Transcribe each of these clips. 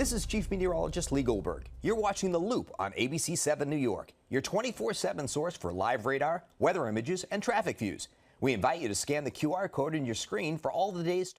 This is Chief Meteorologist Lee Goldberg. You're watching The Loop on ABC-7 New York, your 24/7 source for live radar, weather images, and traffic views. We invite you to scan the QR code in your screen for all the day's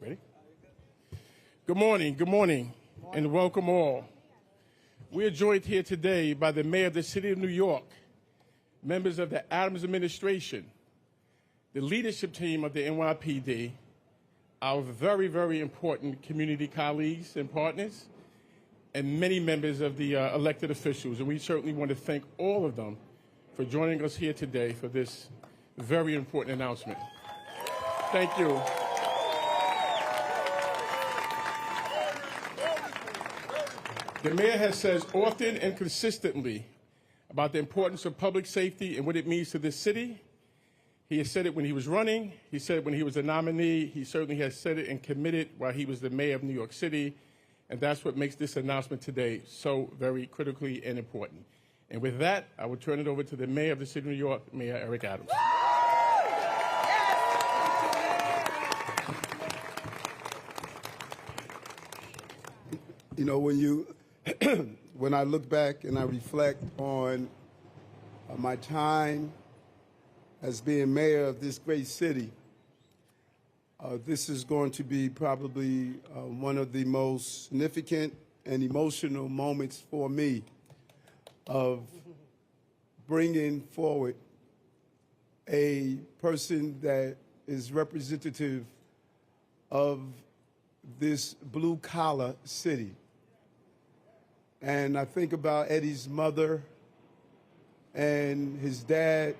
Ready? Good morning, and welcome all. We are joined here today by the Mayor of the City of New York, members of the Adams administration, the leadership team of the NYPD, our very, very important community colleagues and partners, and many members of the elected officials. And we certainly want to thank all of them for joining us here today for this very important announcement. Thank you. The mayor has said often and consistently about the importance of public safety and what it means to this city. He has said it when he was running. He said it when he was a nominee. He certainly has said it and committed while he was the mayor of New York City. And that's what makes this announcement today so very critically and important. And with that, I will turn it over to the mayor of the city of New York, Mayor Eric Adams. You know, when I look back and I reflect on my time as being mayor of this great city, this is going to be probably one of the most significant and emotional moments for me of bringing forward a person that is representative of this blue-collar city. And I think about Eddie's mother and his dad,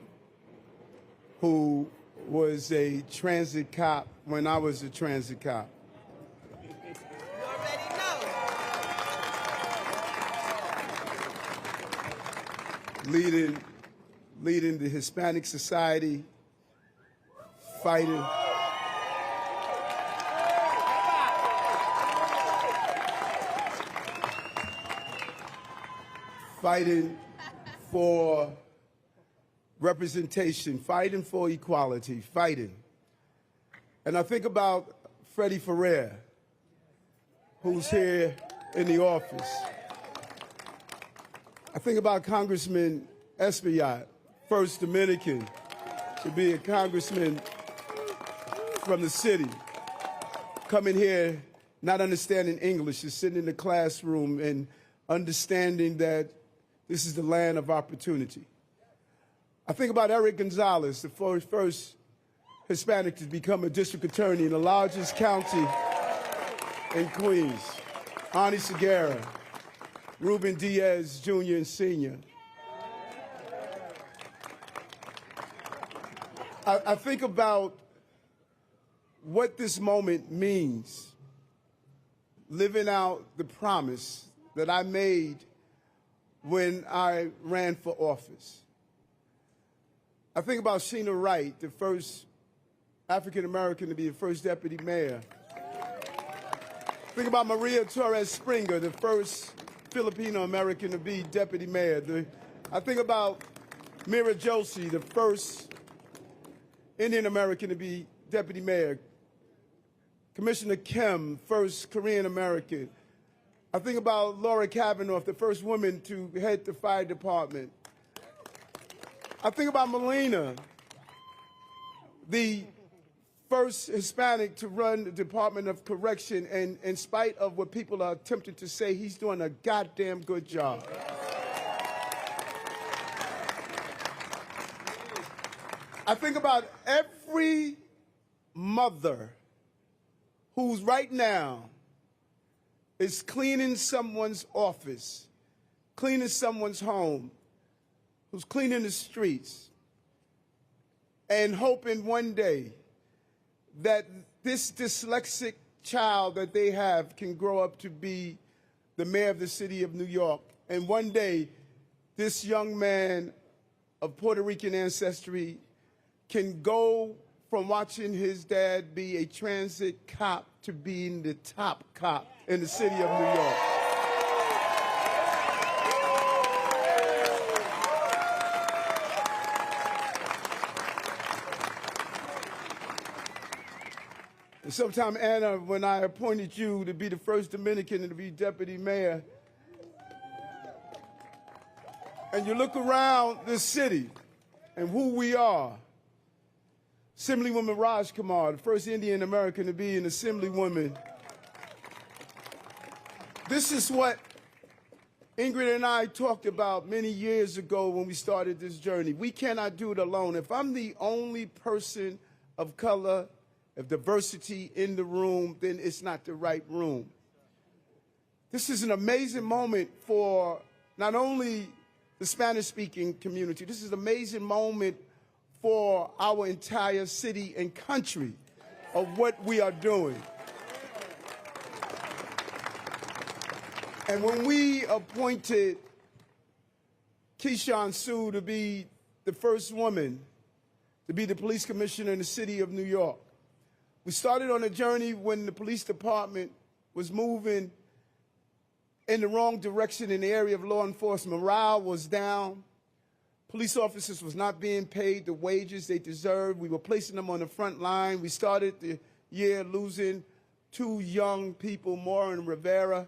who was a transit cop when I was a transit cop. You already know. Leading the Hispanic Society, fighting for representation, fighting for equality, fighting. And I think about Freddie Ferrer, who's here in the office. I think about Congressman Espaillat, first Dominican to be a congressman from the city, coming here not understanding English, just sitting in the classroom and understanding that this is the land of opportunity. I think about Eric Gonzalez, the first Hispanic to become a district attorney in the largest county in Queens. Ani Segura, Ruben Diaz, Jr. and Sr. I think about what this moment means, living out the promise that I made when I ran for office. I think about Sheena Wright, the first African-American to be the first deputy mayor. Think about Maria Torres Springer, the first Filipino-American to be deputy mayor. I think about Mira Joshi, the first Indian-American to be deputy mayor. Commissioner Kim, first Korean-American. I think about Laura Kavanaugh, the first woman to head the fire department. I think about Melina, the first Hispanic to run the Department of Correction, and in spite of what people are attempting to say, he's doing a goddamn good job. I think about every mother who's right now is cleaning someone's office, cleaning someone's home, who's cleaning the streets, and hoping one day that this dyslexic child that they have can grow up to be the mayor of the city of New York. And one day, this young man of Puerto Rican ancestry can go from watching his dad be a transit cop to being the top cop in the city of New York. And sometime, Anna, when I appointed you to be the first Dominican and to be deputy mayor, and you look around this city and who we are, Assemblywoman Raj Kumar, the first Indian American to be an Assemblywoman. This is what Ingrid and I talked about many years ago when we started this journey. We cannot do it alone. If I'm the only person of color, of diversity in the room, then it's not the right room. This is an amazing moment for not only the Spanish-speaking community, this is an amazing moment for our entire city and country of what we are doing. And when we appointed Keishan Sue to be the first woman to be the police commissioner in the city of New York, we started on a journey when the police department was moving in the wrong direction in the area of law enforcement. Morale was down. Police officers was not being paid the wages they deserved. We were placing them on the front line. We started the year losing 2 young people, Moore and Rivera.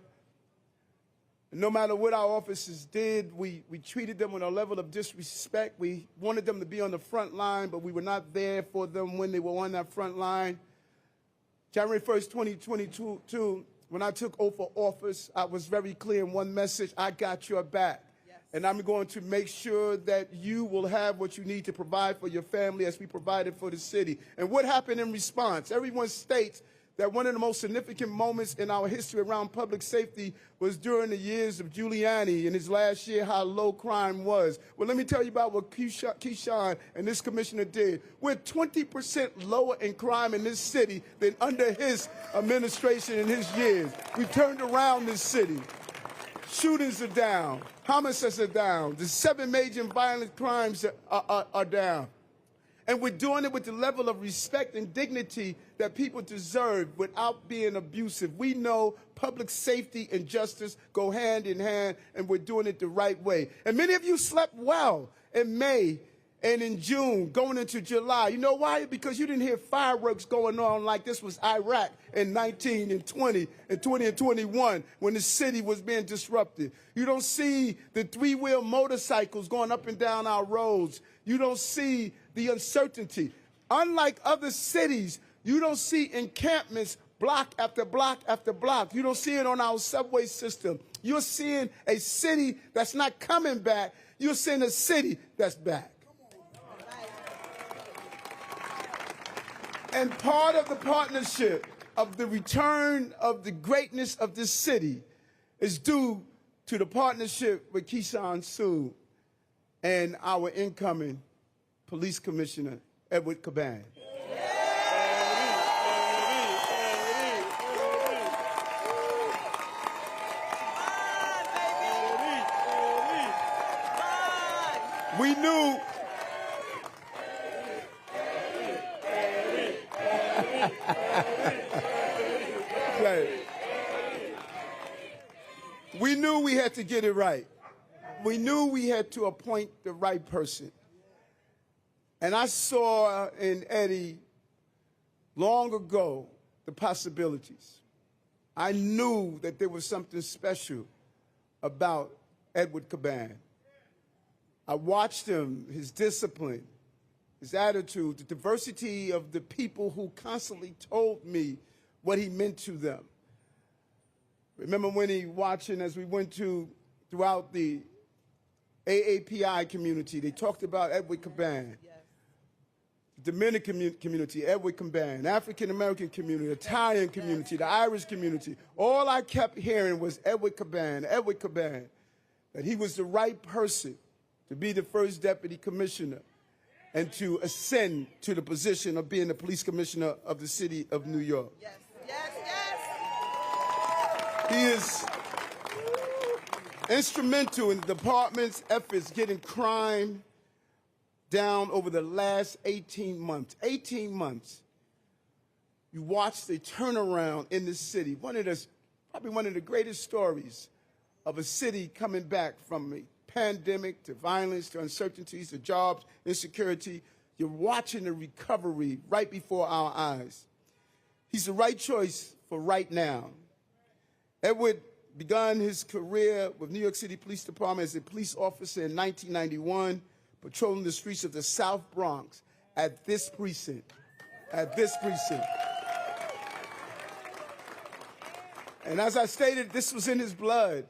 And no matter what our officers did, we treated them with a level of disrespect. We wanted them to be on the front line, but we were not there for them when they were on that front line. January 1st, 2022, when I took oath of office, I was very clear in one message: I got your back. And I'm going to make sure that you will have what you need to provide for your family as we provided for the city. And what happened in response? Everyone states that one of the most significant moments in our history around public safety was during the years of Giuliani in his last year, how low crime was. Well, let me tell you about what Keishan and this commissioner did. We're 20% lower in crime in this city than under his administration in his years. We turned around this city. Shootings are down. Homicides are down. The 7 major violent crimes are down. And we're doing it with the level of respect and dignity that people deserve without being abusive. We know public safety and justice go hand in hand, and we're doing it the right way. And many of you slept well in May and in June, going into July. You know why? Because you didn't hear fireworks going on like this was Iraq in 19 and 20 and 20 and 21 when the city was being disrupted. You don't see the 3-wheel motorcycles going up and down our roads. You don't see the uncertainty. Unlike other cities, you don't see encampments block after block after block. You don't see it on our subway system. You're seeing a city that's not coming back. You're seeing a city that's back. And part of the partnership of the return of the greatness of this city is due to the partnership with Keishan Sue and our incoming police commissioner, Edward Caban. We knew we knew we had to get it right. We knew we had to appoint the right person. And I saw in Eddie long ago the possibilities. I knew that there was something special about Edward Caban. I watched him, his discipline, his attitude, the diversity of the people who constantly told me what he meant to them. Remember when he watching as we went throughout the AAPI community, they talked about Edward Caban. Yes. the Dominican community, Edward Caban, African-American community, Italian community, the Irish community. All I kept hearing was Edward Caban, that he was the right person to be the first deputy commissioner and to ascend to the position of being the police commissioner of the city of New York. Yes, yes, yes. He is instrumental in the department's efforts getting crime down over the last 18 months. 18 months. You watched a turnaround in this city. Probably one of the greatest stories of a city coming back from a pandemic to violence to uncertainties to jobs, insecurity. You're watching the recovery right before our eyes. He's the right choice for right now. Edward began his career with New York City Police Department as a police officer in 1991, patrolling the streets of the South Bronx at this precinct. And as I stated, this was in his blood.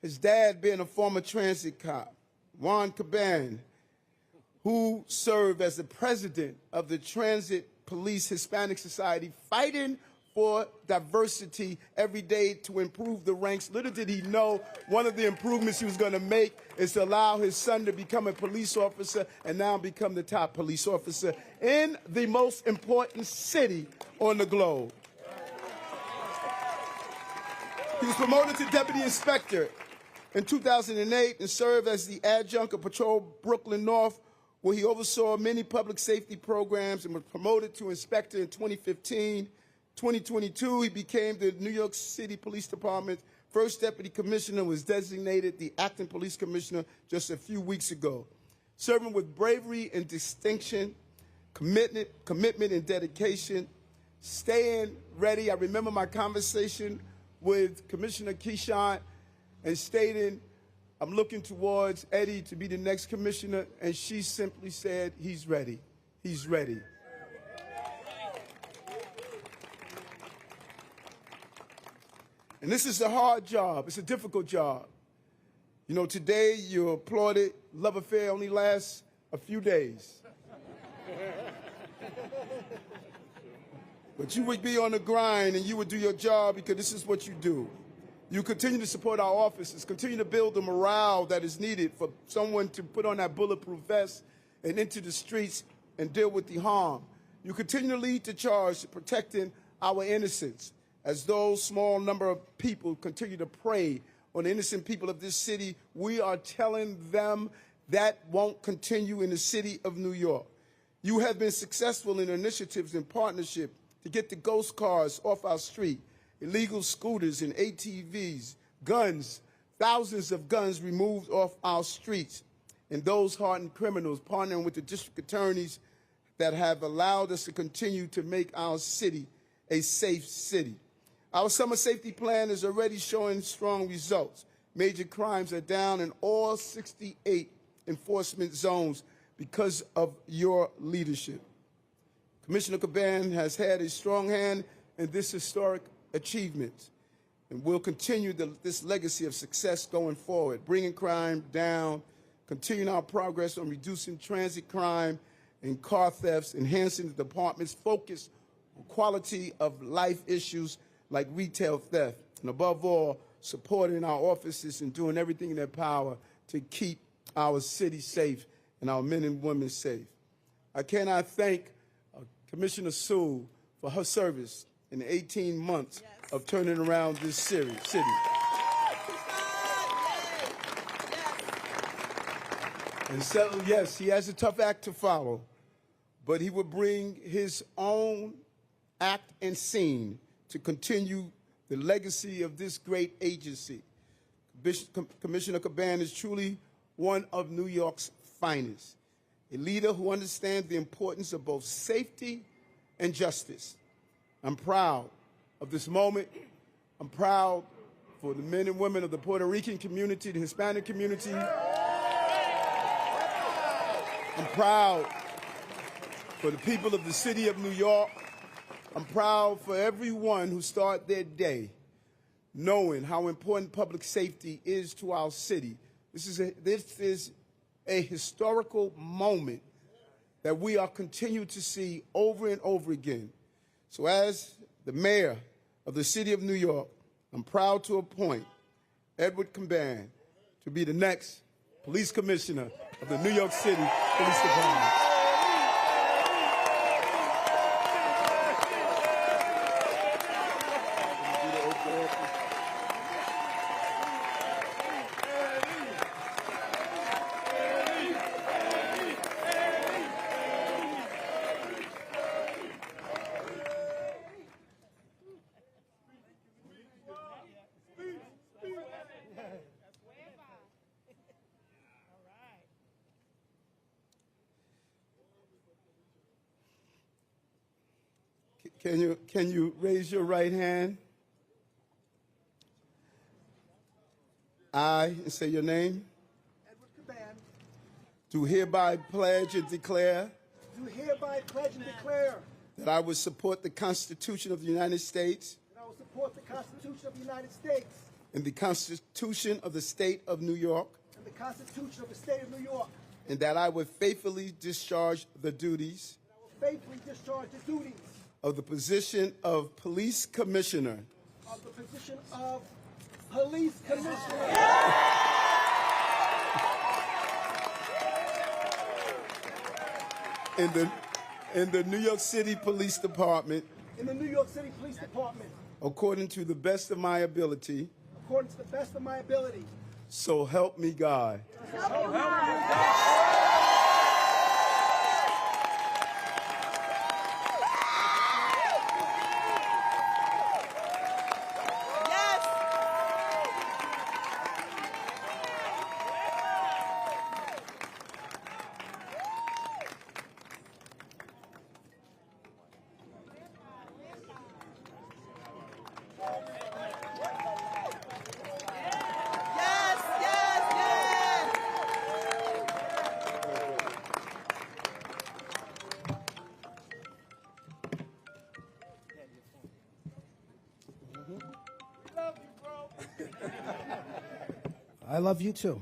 His dad being a former transit cop, Edward Caban, who served as the president of the Transit Police Hispanic Society, fighting for diversity every day to improve the ranks. Little did he know one of the improvements he was going to make is to allow his son to become a police officer and now become the top police officer in the most important city on the globe. He was promoted to deputy inspector in 2008 and served as the adjunct of Patrol Brooklyn North, where he oversaw many public safety programs and was promoted to inspector in 2015. 2022, he became the New York City Police Department's first deputy commissioner and was designated the acting police commissioner just a few weeks ago. Serving with bravery and distinction, commitment and dedication, staying ready. I remember my conversation with Commissioner Keyshawn and stating, I'm looking towards Eddie to be the next commissioner, and she simply said, he's ready. He's ready. And this is a hard job. It's a difficult job. You know, today you're applauded. Love affair only lasts a few days. But you would be on the grind and you would do your job because this is what you do. You continue to support our officers, continue to build the morale that is needed for someone to put on that bulletproof vest and into the streets and deal with the harm. You continue to lead the charge to protecting our innocence as those small number of people continue to prey on the innocent people of this city. We are telling them that won't continue in the city of New York. You have been successful in initiatives and partnership to get the ghost cars off our street, illegal scooters and ATVs, guns, thousands of guns removed off our streets, and those hardened criminals partnering with the district attorneys that have allowed us to continue to make our city a safe city. Our summer safety plan is already showing strong results. Major crimes are down in all 68 enforcement zones because of your leadership. Commissioner Caban has had a strong hand in this historic achievement and will continue this legacy of success going forward, bringing crime down, continuing our progress on reducing transit crime and car thefts, enhancing the department's focus on quality of life issues like retail theft, and above all, supporting our officers and doing everything in their power to keep our city safe and our men and women safe. I cannot thank Commissioner Sewell for her service in the 18 months of turning around this city. And so, yes, he has a tough act to follow, but he will bring his own act and scene to continue the legacy of this great agency. Commissioner Caban is truly one of New York's finest, a leader who understands the importance of both safety and justice. I'm proud of this moment. I'm proud for the men and women of the Puerto Rican community, the Hispanic community. I'm proud for the people of the city of New York. I'm proud for everyone who started their day knowing how important public safety is to our city. This is a historical moment that we are continuing to see over and over again. So as the mayor of the city of New York, I'm proud to appoint Edward Caban to be the next police commissioner of the New York City Police Department. Can you raise your right hand? I, and say your name. Edward Caban. Do hereby pledge and declare. Do hereby pledge and declare. That I will support the Constitution of the United States. That I will support the Constitution of the United States. And the Constitution of the State of New York. And the Constitution of the State of New York. And that I will faithfully discharge the duties. And I will faithfully discharge the duties. Of the position of Police Commissioner. Of the position of Police Commissioner. In the New York City Police Department. In the New York City Police Department. According to the best of my ability. According to the best of my ability. So help me God. So help me God. I love you too.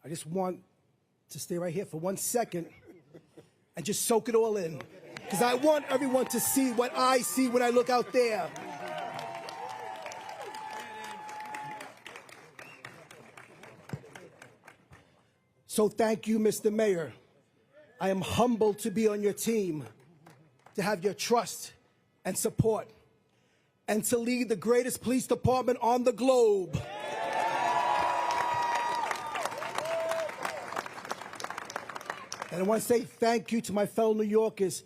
I just want to stay right here for 1 second and just soak it all in. Because I want everyone to see what I see when I look out there. So thank you, Mr. Mayor. I am humbled to be on your team, to have your trust and support, and to lead the greatest police department on the globe. And I want to say thank you to my fellow New Yorkers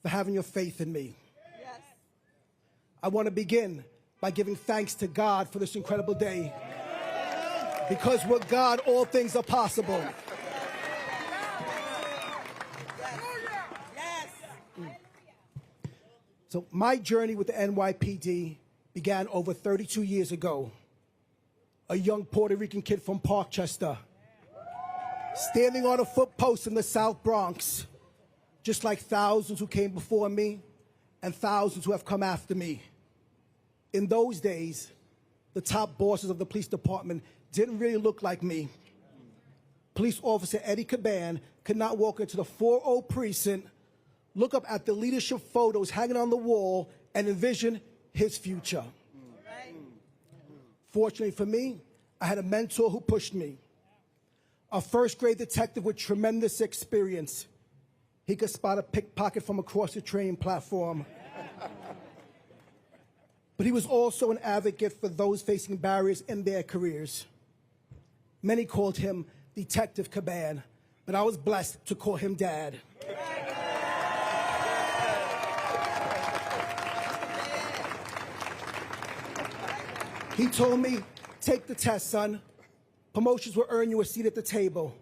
for having your faith in me. Yes. I want to begin by giving thanks to God for this incredible day. Because with God, all things are possible. Yes. So my journey with the NYPD began over 32 years ago. A young Puerto Rican kid from Parkchester, standing on a footpost in the South Bronx, just like thousands who came before me and thousands who have come after me. In those days, the top bosses of the police department didn't really look like me. Police Officer Eddie Caban could not walk into the 4-0 precinct, look up at the leadership photos hanging on the wall, and envision his future. Fortunately for me, I had a mentor who pushed me. A first-grade detective with tremendous experience. He could spot a pickpocket from across the train platform. But he was also an advocate for those facing barriers in their careers. Many called him Detective Caban, but I was blessed to call him Dad. He told me, take the test, son. Promotions will earn you a seat at the table.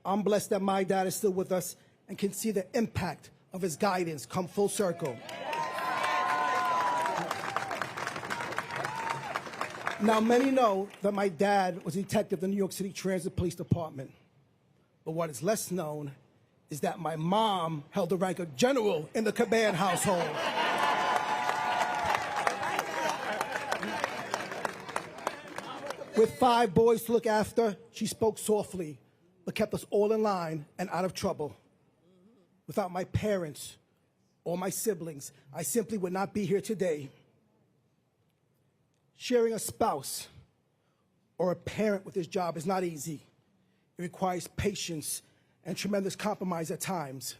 I'm blessed that my dad is still with us and can see the impact of his guidance come full circle. Now, many know that my dad was a detective in the New York City Transit Police Department. But what is less known is that my mom held the rank of general in the Caban household. With 5 boys to look after, she spoke softly, but kept us all in line and out of trouble. Without my parents or my siblings, I simply would not be here today. Sharing a spouse or a parent with this job is not easy. It requires patience and tremendous compromise at times.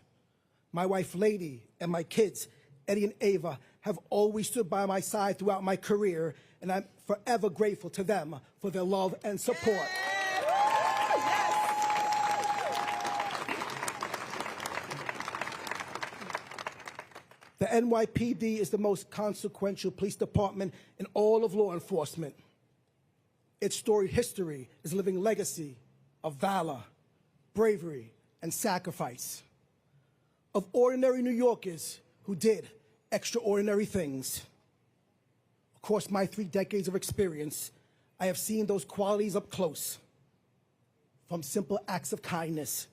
My wife, Lady, and my kids, Eddie and Ava, have always stood by my side throughout my career, and I'm forever grateful to them for their love and support. The NYPD is the most consequential police department in all of law enforcement. Its storied history is a living legacy of valor, bravery, and sacrifice. Of ordinary New Yorkers who did extraordinary things. Across my 3 decades of experience, I have seen those qualities up close. From simple acts of kindness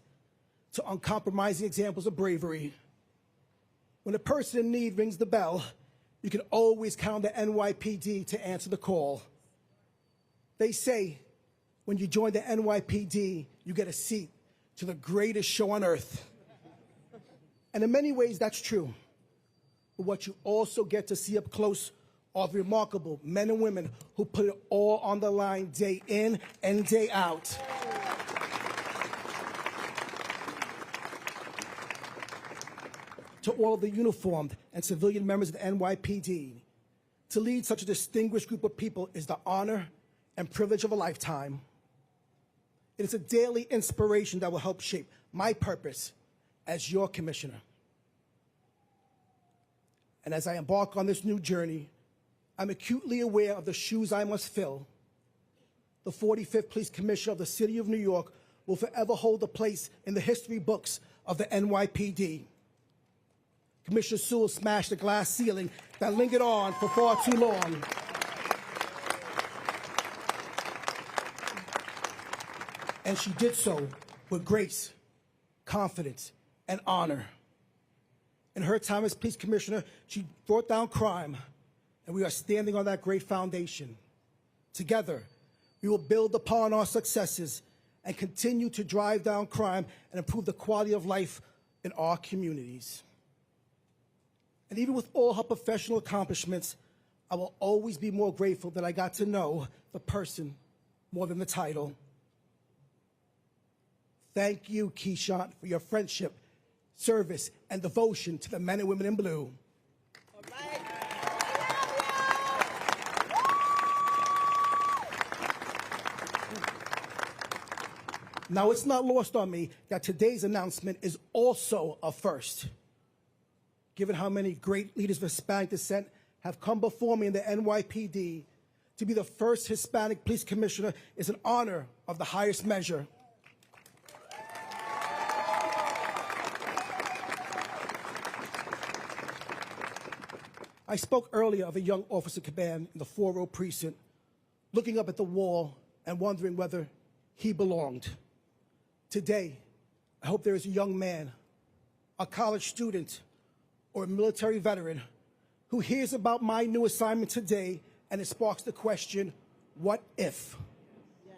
to uncompromising examples of bravery. When a person in need rings the bell, you can always count on the NYPD to answer the call. They say when you join the NYPD, you get a seat to the greatest show on earth. And in many ways, that's true. But what you also get to see up close are the remarkable men and women who put it all on the line day in and day out. To all of the uniformed and civilian members of the NYPD, to lead such a distinguished group of people is the honor and privilege of a lifetime. It is a daily inspiration that will help shape my purpose as your commissioner. And as I embark on this new journey, I'm acutely aware of the shoes I must fill. The 45th Police Commissioner of the City of New York will forever hold a place in the history books of the NYPD. Commissioner Sewell smashed the glass ceiling that lingered on for far too long. And she did so with grace, confidence, and honor. In her time as police commissioner, she brought down crime, and we are standing on that great foundation. Together, we will build upon our successes and continue to drive down crime and improve the quality of life in our communities. And even with all her professional accomplishments, I will always be more grateful that I got to know the person more than the title. Thank you, Keyshawn, for your friendship, service, and devotion to the men and women in blue. All right. Now, it's not lost on me that today's announcement is also a first. Given how many great leaders of Hispanic descent have come before me in the NYPD, to be the first Hispanic police commissioner is an honor of the highest measure. I spoke earlier of a young Officer Caban in the 4-row precinct, looking up at the wall and wondering whether he belonged. Today, I hope there is a young man, a college student, or a military veteran who hears about my new assignment today and it sparks the question, what if? Yes.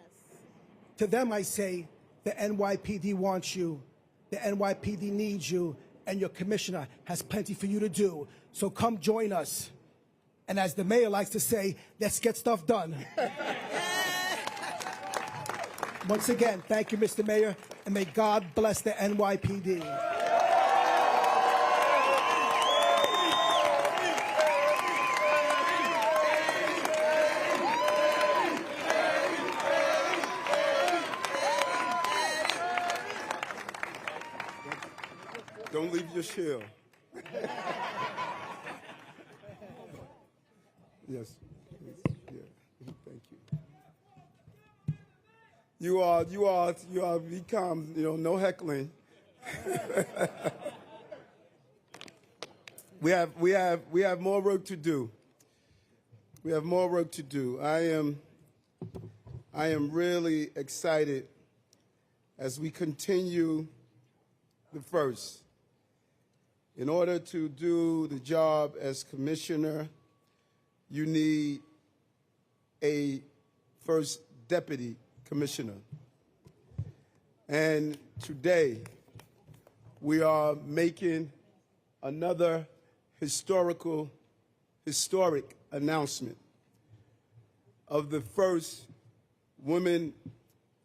To them I say, the NYPD wants you, the NYPD needs you, and your commissioner has plenty for you to do. So come join us. And as the mayor likes to say, let's get stuff done. Once again, thank you, Mr. Mayor, and may God bless the NYPD. Don't leave your shell. Yes. Yeah. Thank you. You are become, no heckling. We have more work to do. We have more work to do. I am really excited as we continue the first. In order to do the job as commissioner, you need a first Deputy Commissioner. And today, we are making another historic announcement of the first woman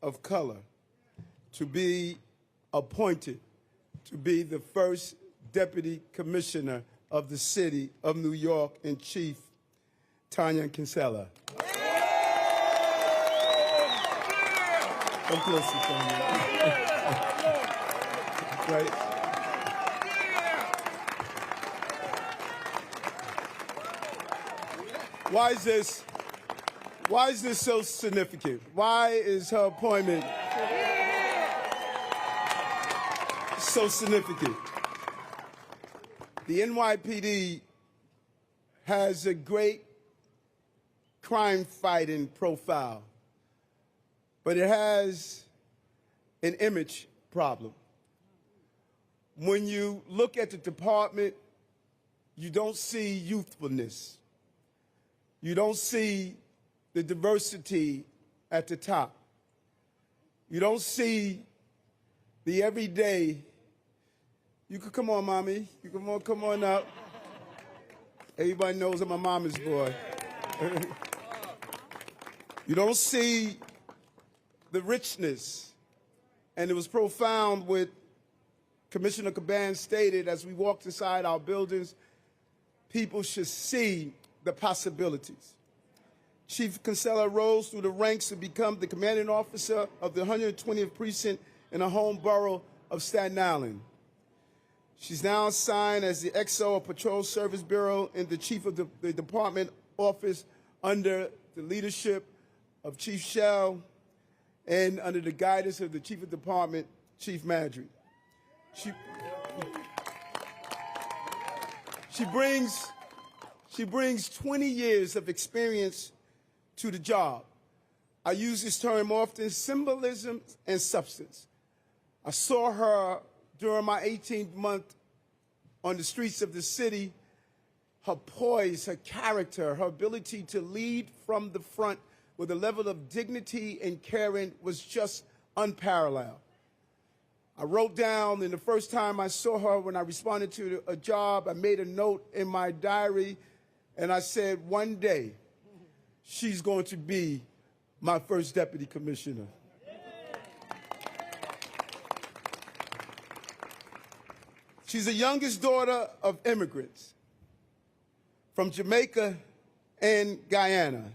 of color to be appointed to be the first Deputy Commissioner of the City of New York and Chief Tanya Kinsella. Come closer, Tanya. Right. Why is this so significant? Why is her appointment so significant? The NYPD has a great crime-fighting profile, but it has an image problem. When you look at the department, you don't see youthfulness. You don't see the diversity at the top. You don't see the everyday. You could come on, mommy. You can come on up. Everybody knows I'm a mama's boy. You don't see the richness. And it was profound what Commissioner Caban stated as we walked inside our buildings. People should see the possibilities. Chief Kinsella rose through the ranks to become the commanding officer of the 120th Precinct in her home borough of Staten Island. She's now assigned as the XO of Patrol Service Bureau and the chief of the department office under the leadership of Chief Shell and under the guidance of the chief of department, Chief Madry. She brings 20 years of experience to the job. I use this term often, symbolism and substance. I saw her during my 18th month on the streets of the city. Her poise, her character, her ability to lead from the front with a level of dignity and caring was just unparalleled. I wrote down, in the first time I saw her when I responded to a job, I made a note in my diary, and I said, one day, she's going to be my first Deputy Commissioner. She's the youngest daughter of immigrants from Jamaica and Guyana.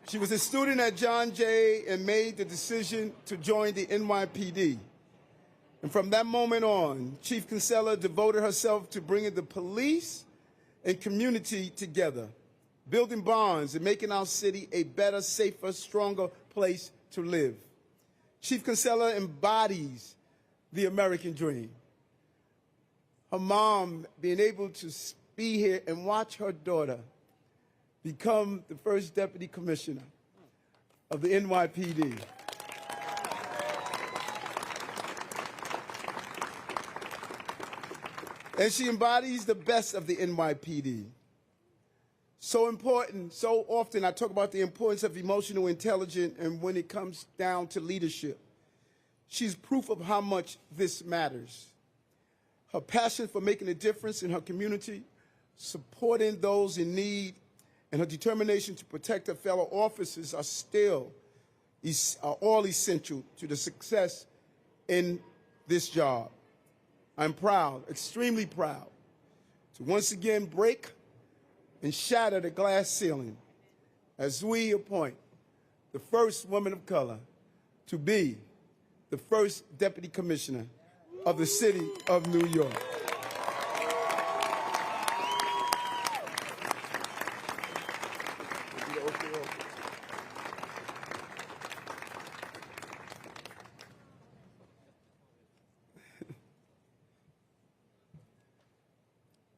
She was a student at John Jay and made the decision to join the NYPD. And from that moment on, Chief Kinsella devoted herself to bringing the police and community together, building bonds and making our city a better, safer, stronger place to live. Chief Kinsella embodies the American dream. Her mom being able to be here and watch her daughter become the first Deputy Commissioner of the NYPD. And she embodies the best of the NYPD. So important, so often I talk about the importance of emotional intelligence, and when it comes down to leadership, she's proof of how much this matters. Her passion for making a difference in her community, supporting those in need, and her determination to protect her fellow officers are all essential to the success in this job. I'm proud, extremely proud, to once again break and shatter the glass ceiling as we appoint the first woman of color to be the first Deputy Commissioner of the City of New York.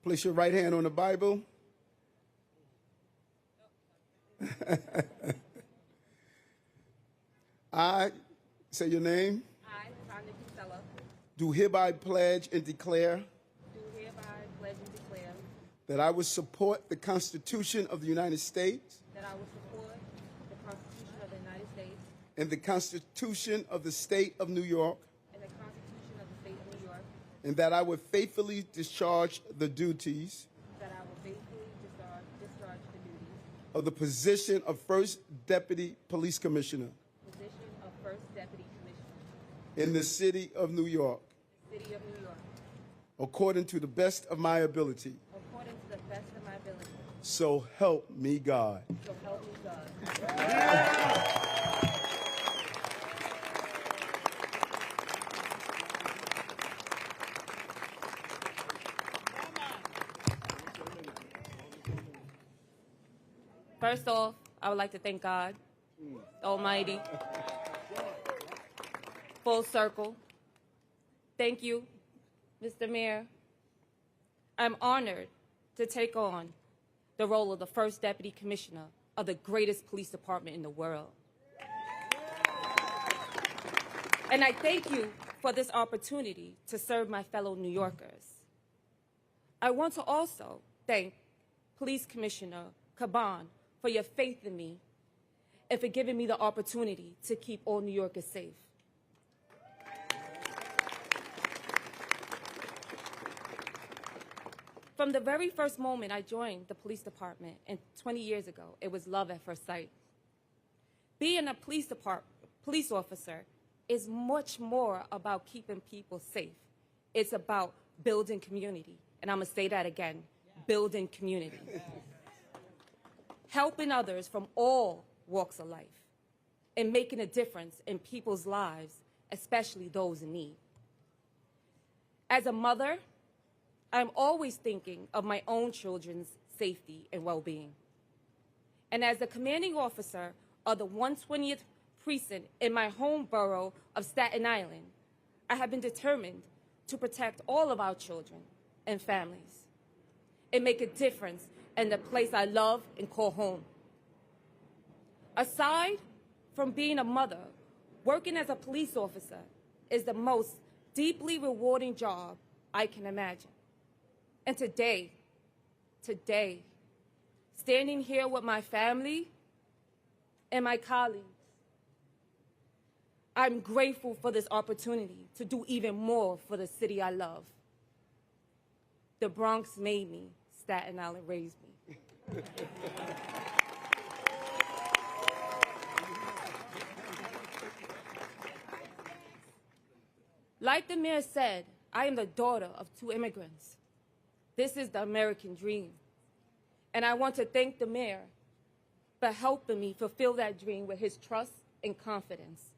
Place your right hand on the Bible. I, say your name. I, Tanya Kinsella, Do hereby pledge and declare do hereby pledge and declare that I will support the Constitution of the United States that I will support the Constitution of the United States and the Constitution of the State of New York, and the Constitution of the State of New York, and that I will faithfully discharge the duties that I will faithfully discharge the duties of the position of First Deputy Police Commissioner position of First Deputy Commissioner, in the City of New York, City of New York, according to the best of my ability. according to the best of my ability. So help me God. So help me God. First off, I would like to thank God Almighty. Full circle. Thank you, Mr. Mayor. I'm honored to take on the role of the First Deputy Commissioner of the greatest police department in the world. And I thank you for this opportunity to serve my fellow New Yorkers. I want to also thank Police Commissioner Caban for your faith in me and for giving me the opportunity to keep all New Yorkers safe. From the very first moment I joined the police department, and 20 years ago, it was love at first sight. Being a police officer is much more about keeping people safe. It's about building community. And I'm going to say that again, building community. Helping others from all walks of life and making a difference in people's lives, especially those in need. As a mother, I'm always thinking of my own children's safety and well-being. And as the commanding officer of the 120th Precinct in my home borough of Staten Island, I have been determined to protect all of our children and families and make a difference in the place I love and call home. Aside from being a mother, working as a police officer is the most deeply rewarding job I can imagine. And today, standing here with my family and my colleagues, I'm grateful for this opportunity to do even more for the city I love. The Bronx made me, Staten Island raised me. Like the mayor said, I am the daughter of 2 immigrants. This is the American dream. And I want to thank the mayor for helping me fulfill that dream with his trust and confidence.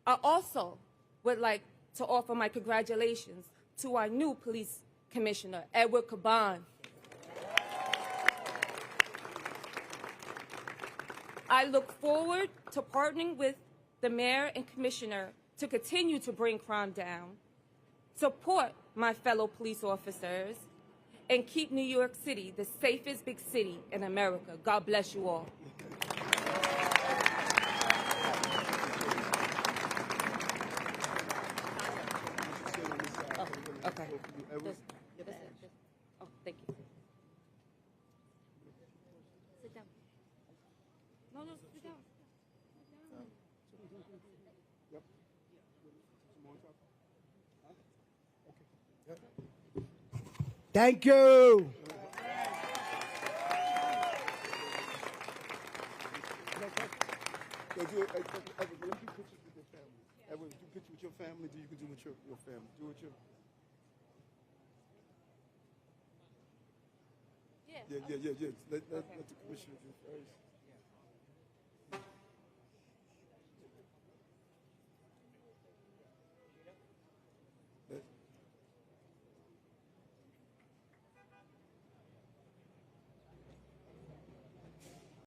I also would like to offer my congratulations to our new police commissioner, Edward Caban. I look forward to partnering with the mayor and commissioner to continue to bring crime down, support my fellow police officers, and keep New York City the safest big city in America. God bless you all. Oh, okay. Oh, thank you. Sit down. No, sit down. Thank you. Let me do pictures with your family. Edward, do pictures with your family. You can do with your family. Do with your. Yeah. Let the commissioner do first.